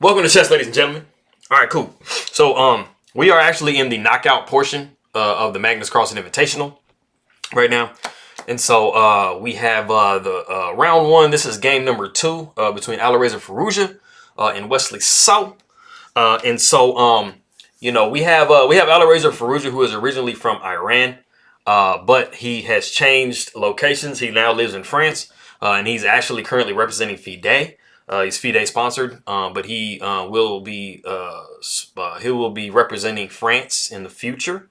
Welcome to chess, ladies and gentlemen. All right, cool. So, we are actually in the knockout portion of the Magnus Carlsen Invitational right now, and so we have the round one. This is game number two between Alireza Firouzja and Wesley. We have Alireza Firouzja, who is originally from Iran, but he has changed locations. He now lives in France, and he's actually currently representing FIDE. He's FIDE sponsored, but he will be representing France in the future.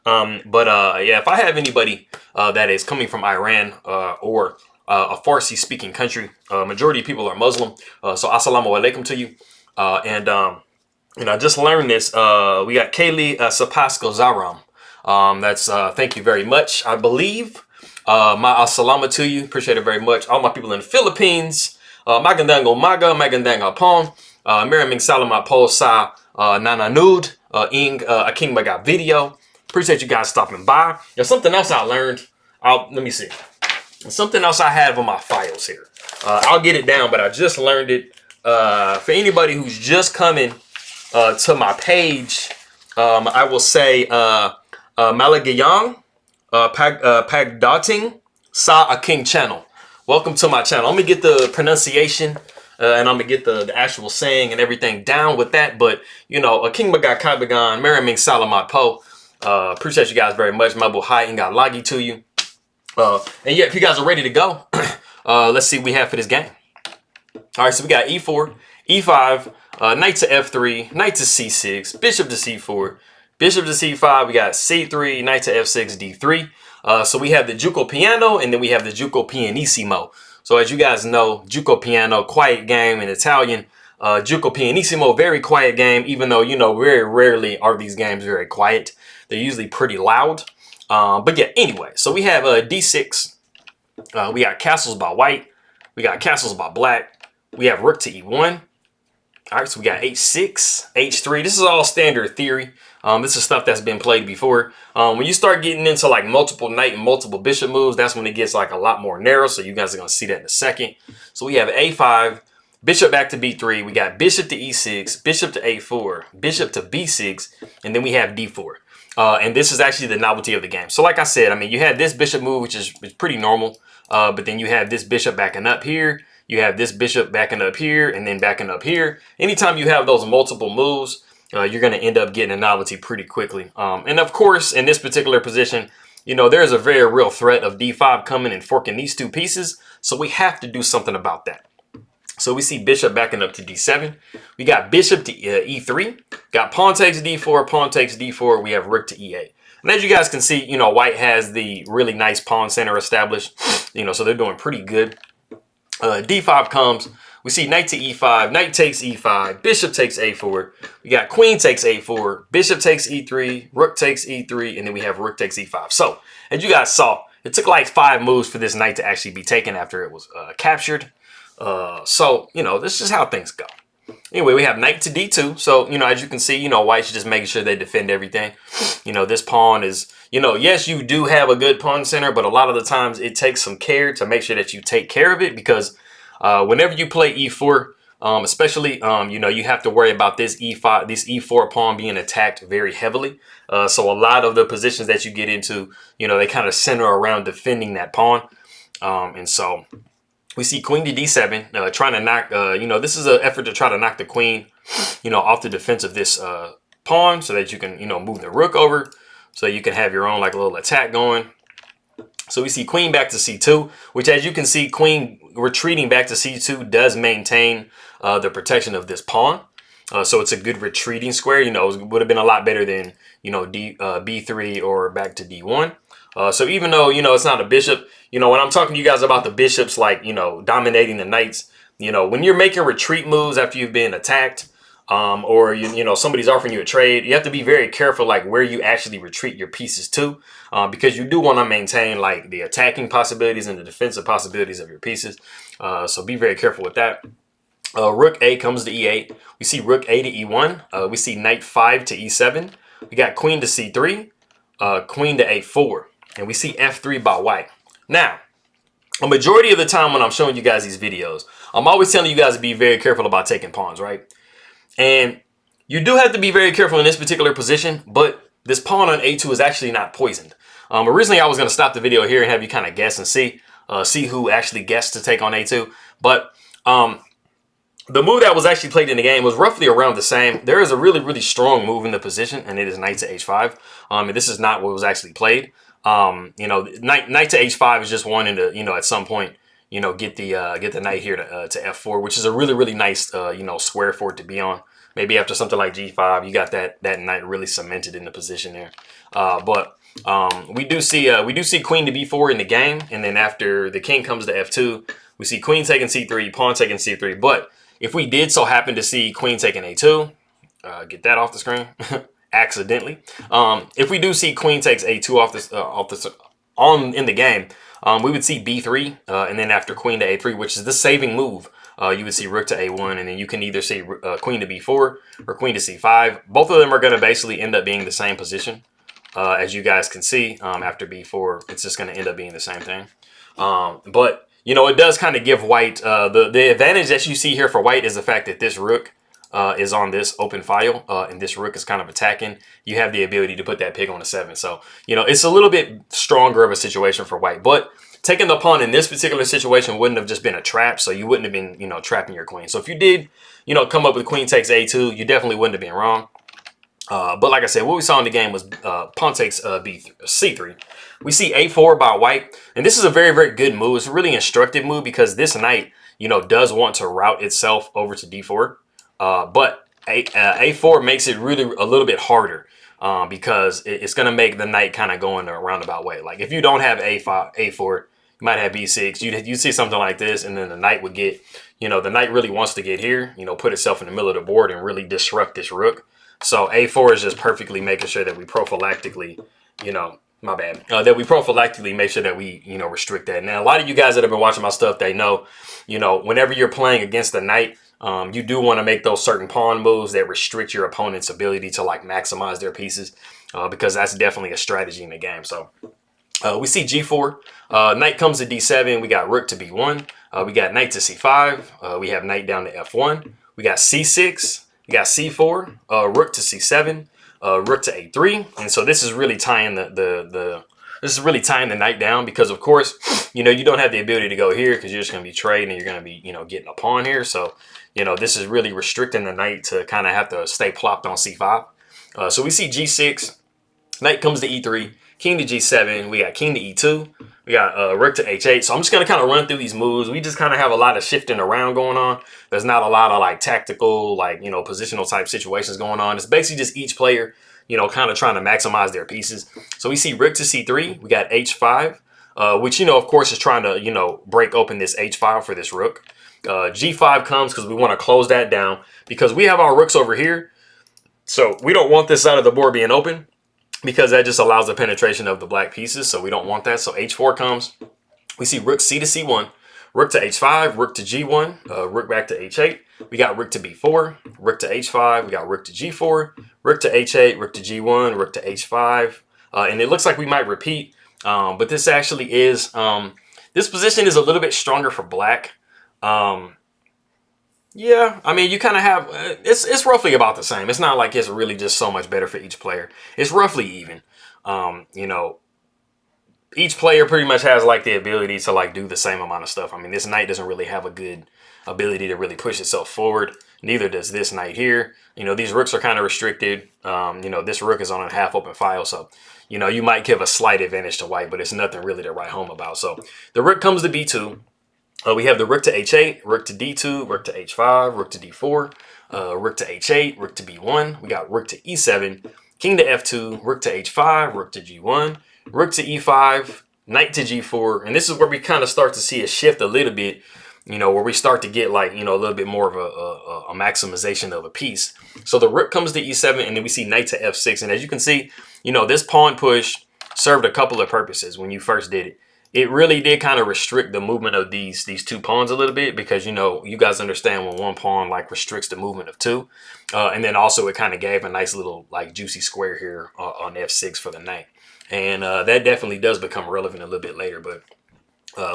Yeah, if I have anybody that is coming from Iran or a Farsi speaking country, majority of people are Muslim. So assalamu alaikum to you. I just learned this. We got Kaylee Sapasko Zaram. That's thank you very much. I believe my assalamu to you. Appreciate it very much. All my people in the Philippines. Magandango Maga, Magandango Pong, Maraming Salamat Po Sa Nananud, Ing Aking Maga video. Appreciate you guys stopping by. There's something else I learned. Let me see. Something else I have on my files here. I'll get it down, but I just learned it. For anybody who's just coming to my page, I will say Malagayang Pagdating Sa Aking channel. Welcome to my channel. I'm gonna get the pronunciation and I'm gonna get the actual saying and everything down with that. But Aking Maga Kabagan, Maraming Salamat Po. Appreciate you guys very much. Mabu Hai Inga Lagi to you. And yeah, if you guys are ready to go, let's see what we have for this game. All right, so we got E4, E5, knight to F3, knight to C6, bishop to C4, bishop to C5. We got C3, knight to F6, D3. So we have the Giuoco piano, and then we have the Giuoco Pianissimo. So as you guys know, Giuoco piano, quiet game in Italian. Giuoco Pianissimo, very quiet game, even though, very rarely are these games very quiet. They're usually pretty loud. But yeah, anyway, so we have D6. We got castles by white. We got castles by black. We have rook to E1. All right, so we got H6, H3. This is all standard theory. This is stuff that's been played before. When you start getting into like multiple knight and multiple bishop moves, that's when it gets like a lot more narrow. So you guys are going to see that in a second. So we have A5, bishop back to B3. We got bishop to E6, bishop to A4, bishop to B6, and then we have D4. And this is actually the novelty of the game. So like I said, I mean, you had this bishop move, which is pretty normal. But then you have this bishop backing up here. You have this bishop backing up here and then backing up here. Anytime you have those multiple moves, you're going to end up getting a novelty pretty quickly. And of course, in this particular position, there's a very real threat of D5 coming and forking these two pieces. So we have to do something about that. So we see bishop backing up to D7. We got bishop to E3. Got pawn takes D4, pawn takes D4. We have rook to E8. And as you guys can see, white has the really nice pawn center established. So they're doing pretty good. D5 comes. We see knight to E5, knight takes E5, bishop takes A4. We got queen takes A4, bishop takes E3, rook takes E3, and then we have rook takes E5. So, as you guys saw, it took like 5 moves for this knight to actually be taken after it was captured. This is how things go. Anyway, we have knight to D2. So, as you can see, white's just making sure they defend everything. This pawn is, yes, you do have a good pawn center, but a lot of the times it takes some care to make sure that you take care of it because whenever you play E4, especially, you have to worry about this E4 pawn being attacked very heavily. So a lot of the positions that you get into, they kind of center around defending that pawn. And so we see queen to D7, trying to knock, this is an effort to try to knock the queen, off the defense of this pawn so that you can, move the rook over so you can have your own like little attack going. So we see queen back to C2, which as you can see, queen retreating back to C2 does maintain the protection of this pawn. So it's a good retreating square. It would have been a lot better than, B3 or back to D1. So even though, it's not a bishop, when I'm talking to you guys about the bishops, like, dominating the knights, when you're making retreat moves after you've been attacked, or, somebody's offering you a trade, you have to be very careful, like where you actually retreat your pieces to, because you do want to maintain like the attacking possibilities and the defensive possibilities of your pieces. So be very careful with that. Rook A comes to E8. We see rook A to E1. We see knight 5 to E7. We got queen to C3, queen to A4, and we see F3 by white. Now, a majority of the time when I'm showing you guys these videos, I'm always telling you guys to be very careful about taking pawns, right? And you do have to be very careful in this particular position, but this pawn on a2 is actually not poisoned. Originally, I was going to stop the video here and have you kind of guess and see who actually guessed to take on a2. But the move that was actually played in the game was roughly around the same. There is a really, really strong move in the position, and it is knight to h5. And this is not what was actually played. You know, knight to h5 is just wanting to, you know, at some point, you know, get the knight here to f4, which is a really, really nice, you know, square for it to be on. Maybe after something like g5, you got that knight really cemented in the position there. But we do see queen to b4 in the game, and then after the king comes to f2, we see queen taking c3, pawn taking c3. But if we did so happen to see queen taking a2, get that off the screen accidentally. If we do see queen takes a2 in the game, we would see b3, and then after queen to a3, which is the saving move. You would see rook to a1, and then you can either see queen to b4 or queen to c5. Both of them are going to basically end up being the same position. As you guys can see, after b4, it's just going to end up being the same thing. But, you know, it does kind of give white, the advantage that you see here for white is the fact that this rook is on this open file, and this rook is kind of attacking. You have the ability to put that pig on a 7. So, you know, it's a little bit stronger of a situation for white. But taking the pawn in this particular situation wouldn't have just been a trap, so you wouldn't have been, you know, trapping your queen. So if you did, you know, come up with queen takes a2, you definitely wouldn't have been wrong. But like I said, what we saw in the game was pawn takes c3. We see a4 by white, and this is a very, very good move. It's a really instructive move because this knight, you know, does want to route itself over to d4. But a4 makes it really a little bit harder because it's going to make the knight kind of go in a roundabout way. Like if you don't have a4, you might have b6. You'd see something like this, and then the knight would get, you know, the knight really wants to get here, you know, put itself in the middle of the board and really disrupt this rook. So a4 is just perfectly making sure that we prophylactically, you know, my bad, that we prophylactically make sure that we, you know, restrict that. Now, a lot of you guys that have been watching my stuff, they know, you know, whenever you're playing against the knight, you do want to make those certain pawn moves that restrict your opponent's ability to like maximize their pieces, because that's definitely a strategy in the game. So we see g4, knight comes to d7, we got rook to b1, we got knight to c5, we have knight down to f1, we got c6, we got c4, rook to c7, rook to a3, and so this is really tying the knight down because of course, you know, you don't have the ability to go here because you're just going to be trading and you're going to be, you know, getting a pawn here. So, you know, this is really restricting the knight to kind of have to stay plopped on c5. So we see g6, knight comes to e3, king to g7, we got king to e2, we got rook to h8. So I'm just going to kind of run through these moves. We just kind of have a lot of shifting around going on. There's not a lot of like tactical, like, you know, positional type situations going on. It's basically just each player, you know, kind of trying to maximize their pieces. So we see rook to c3, we got h5, which, you know, of course is trying to, you know, break open this h file for this rook. G5 comes because we want to close that down because we have our rooks over here. So we don't want this side of the board being open because that just allows the penetration of the black pieces. So we don't want that. So h4 comes. We see rook c to c1, rook to h5, rook to g1, rook back to h8. We got rook to b4, rook to h5. We got rook to g4, rook to h8, rook to g1, rook to h5. And it looks like we might repeat, but this actually is, this position is a little bit stronger for black. Yeah, I mean, you kind of have, it's roughly about the same. It's not like it's really just so much better for each player. It's roughly even. You know, each player pretty much has like the ability to like do the same amount of stuff. I mean, this knight doesn't really have a good ability to really push itself forward. Neither does this knight here. You know, these rooks are kind of restricted. You know, this rook is on a half open file. So, you know, you might give a slight advantage to white, but it's nothing really to write home about. So the rook comes to b2. We have the rook to h8, rook to d2, rook to h5, rook to d4, rook to h8, rook to b1. We got rook to e7, king to f2, rook to h5, rook to g1, rook to e5, knight to g4. And this is where we kind of start to see a shift a little bit, you know, where we start to get like, you know, a little bit more of a maximization of a piece. So the rook comes to e7, and then we see knight to f6. And as you can see, you know, this pawn push served a couple of purposes when you first did it. It really did kind of restrict the movement of these two pawns a little bit because, you know, you guys understand when one pawn like restricts the movement of two. And then also it kind of gave a nice little like juicy square here on f6 for the knight. And that definitely does become relevant a little bit later. But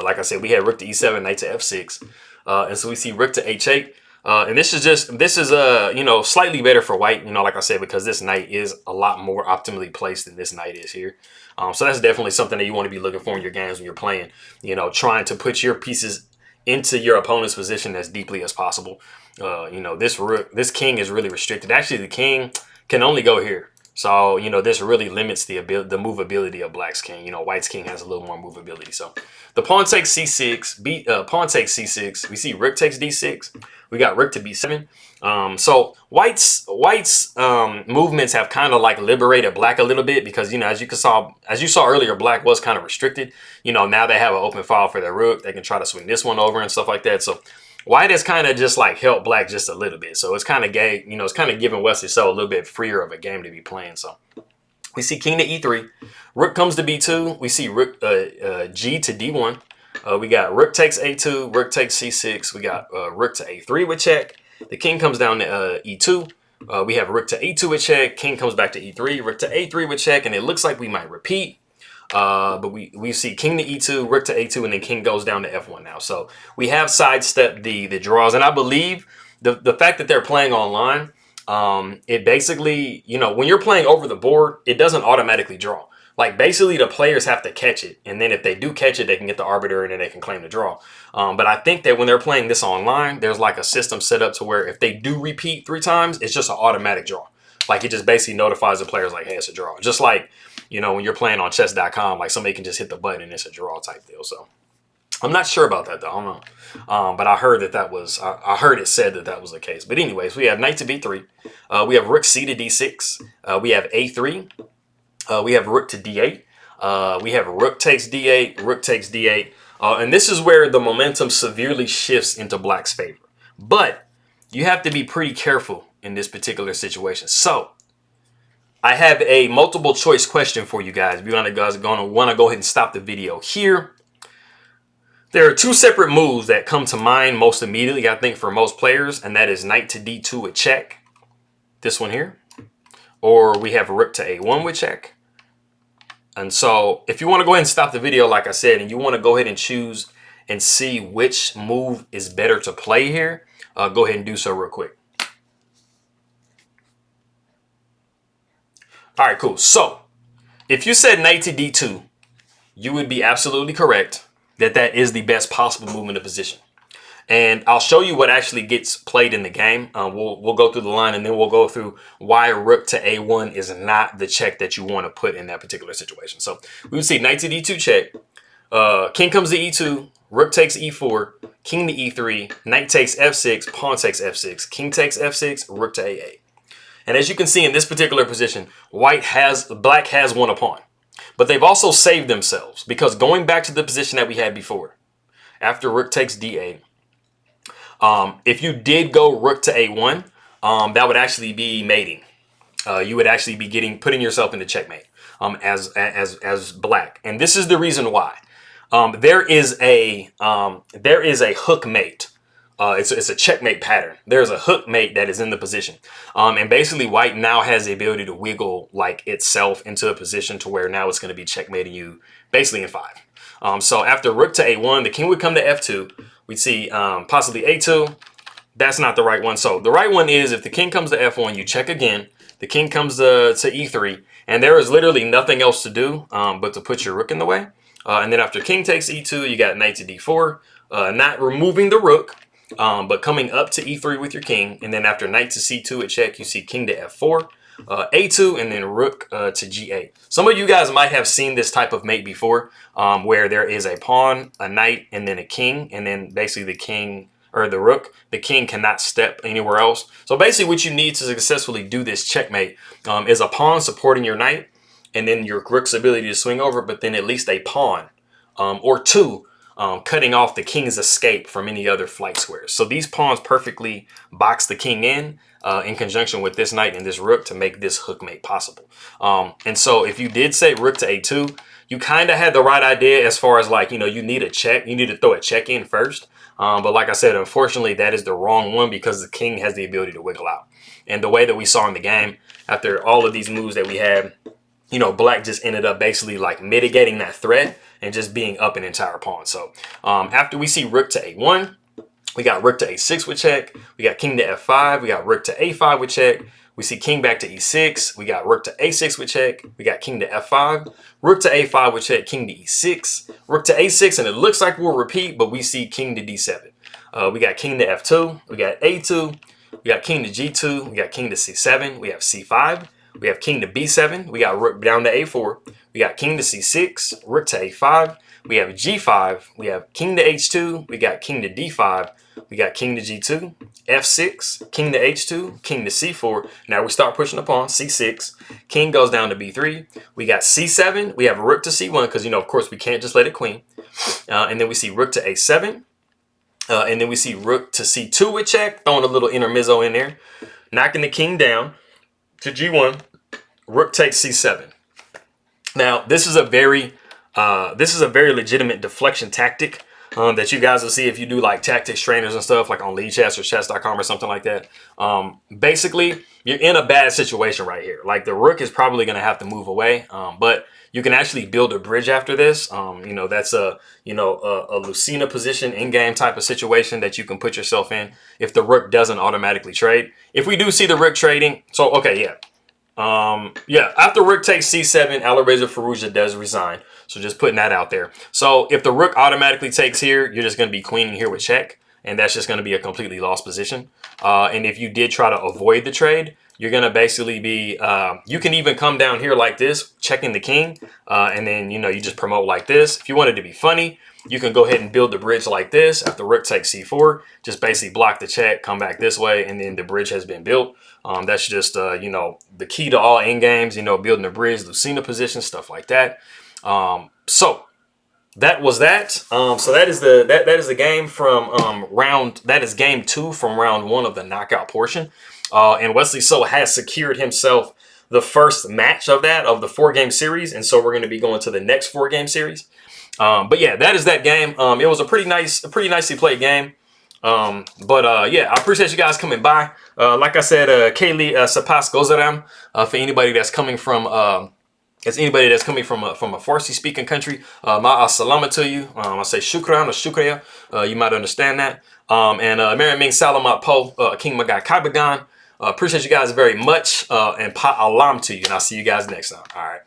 like I said, we had rook to e7, knight to f6. And so we see rook to h8. And this is you know, slightly better for white, you know, like I said, because this knight is a lot more optimally placed than this knight is here. So that's definitely something that you want to be looking for in your games when you're playing, you know, trying to put your pieces into your opponent's position as deeply as possible. You know, this king is really restricted. Actually, the king can only go here. So, you know, this really limits the movability of black's king. You know, white's king has a little more movability. So the pawn takes c6, pawn takes c6. We see rook takes d6. We got rook to b7. So white's movements have kind of like liberated black a little bit, because, you know, as you saw earlier, black was kind of restricted. You know, now they have an open file for their rook. They can try to swing this one over and stuff like that. So white has kind of just like helped black just a little bit. So it's kind of you know, it's kind of giving Wesley so a little bit freer of a game to be playing. So we see king to e3, rook comes to b2. We see rook g to d1. We got rook takes a2, rook takes c6. We got rook to a3 with check. The king comes down to e2. We have rook to e2 with check. King comes back to e3, rook to a3 with check, and it looks like we might repeat. But we see king to e2, rook to a2, and then king goes down to f1 now. So we have sidestepped the draws, and I believe the fact that they're playing online, it basically, you know, when you're playing over the board, it doesn't automatically draw. Like, basically the players have to catch it, and then if they do catch it, they can get the arbiter, and then they can claim the draw. But I think that when they're playing this online, there's like a system set up to where if they do repeat 3 times, it's just an automatic draw. Like, it just basically notifies the players like, hey, it's a draw. Just like, you know, when you're playing on chess.com, like somebody can just hit the button and it's a draw type deal. So I'm not sure about that though. I don't know. But I heard I heard it said that was the case. But anyways, we have knight to b3. We have rook c to d6. We have a3. We have rook to d8. We have rook takes d8, rook takes d8. And this is where the momentum severely shifts into black's favor. But you have to be pretty careful in this particular situation. So I have a multiple choice question for you guys. If you guys are going to want to go ahead and stop the video here. There are 2 separate moves that come to mind most immediately, I think, for most players, and that is knight to d2 with check. This one here. Or we have rook to a1 with check. And so if you want to go ahead and stop the video, like I said, and you want to go ahead and choose and see which move is better to play here, go ahead and do so real quick. All right, cool. So if you said knight to d2, you would be absolutely correct that is the best possible move in the position. And I'll show you what actually gets played in the game. We'll go through the line, and then we'll go through why rook to a1 is not the check that you want to put in that particular situation. So we would see knight to d2 check. King comes to e2, rook takes e4, king to e3, knight takes f6, pawn takes f6, king takes f6, rook to a8. And as you can see in this particular position, black has won a pawn. But they've also saved themselves, because going back to the position that we had before, after rook takes d8, if you did go rook to a1, that would actually be mating. You would actually be putting yourself into checkmate as black. And this is the reason why. There is a hook mate. It's a checkmate pattern. There's a hook mate that is in the position. And basically white now has the ability to wiggle like itself into a position to where now it's going to be checkmating you basically in 5. So after rook to a1, the king would come to f2. We'd see possibly a2. That's not the right one. So the right one is if the king comes to f1, you check again. The king comes to e3. And there is literally nothing else to do but to put your rook in the way. And then after king takes e2, you got knight to d4. Not removing the rook, but coming up to e3 with your king. And then after knight to c2 at check, you see king to f4. a2, and then rook to g8. Some of you guys might have seen this type of mate before, where there is a pawn, a knight, and then a king, and then basically the king or the rook, the king cannot step anywhere else. So basically what you need to successfully do this checkmate is a pawn supporting your knight, and then your rook's ability to swing over, but then at least a pawn or 2 cutting off the king's escape from any other flight squares. So these pawns perfectly box the king in conjunction with this knight and this rook to make this hook mate possible. And so if you did say rook to a2, you kind of had the right idea as far as like, you know, you need a check. You need to throw a check in first. But like I said, unfortunately, that is the wrong one because the king has the ability to wiggle out. And the way that we saw in the game, after all of these moves that we had, you know, black just ended up basically like mitigating that threat and just being up an entire pawn. So after we see rook to a1, We got rook to a6 with check. We got king to f5. We got rook to a5 with check. We see king back to e6. We got rook to a6 with check. We got king to f5. Rook to a5 with check. King to e6. Rook to a6, and it looks like we'll repeat, but we see king to d7. We got king to f2. We got a2. We got king to g2. We got king to c7. We have c5. We have king to b7. We got rook down to a4. We got king to c6. Rook to a5. We have g5. We have king to h2. We got king to d5. We got king to g2, f6, king to h2, king to c4. Now we start pushing a pawn, c6. King goes down to b3. We got c7. We have rook to c1 because, you know, of course, we can't just let it queen. And then we see rook to a7. And then we see rook to c2 with check, throwing a little intermezzo in there. Knocking the king down to g1. Rook takes c7. Now, this is a very legitimate deflection tactic. That you guys will see if you do like tactics trainers and stuff like on Lead Chess or chess.com or something like that. Basically, you're in a bad situation right here. Like the rook is probably going to have to move away, but you can actually build a bridge after this. You know, that's a Lucina position in-game type of situation that you can put yourself in if the rook doesn't automatically trade. If we do see the rook trading, so okay, yeah. After rook takes c7, Alireza Firouzja does resign. So just putting that out there. So if the rook automatically takes here, you're just going to be queening here with check. And that's just going to be a completely lost position. And if you did try to avoid the trade, you're going to basically be, you can even come down here like this, checking the king. And then, you know, you just promote like this. If you wanted to be funny, you can go ahead and build the bridge like this. After rook takes c4, just basically block the check, come back this way, and then the bridge has been built. That's just, you know, the key to all end games, you know, building a bridge, Lucina position, stuff like that. So that was that. So that is the game from that is game 2 from round 1 of the knockout portion. And Wesley So has secured himself the first match of the 4-game series. And so we're going to be going to the next 4-game series. But yeah, that is that game. It was a pretty nicely played game. Yeah, I appreciate you guys coming by. Like I said, Kaylee Sapas Gozaram, for anybody that's coming from a Farsi speaking country, ma salama to you. I say shukran or shukriya. You might understand that. And Maraming Salamat Po, King Magai Kaibagan. Appreciate you guys very much. And pa alam to you. And I'll see you guys next time. All right.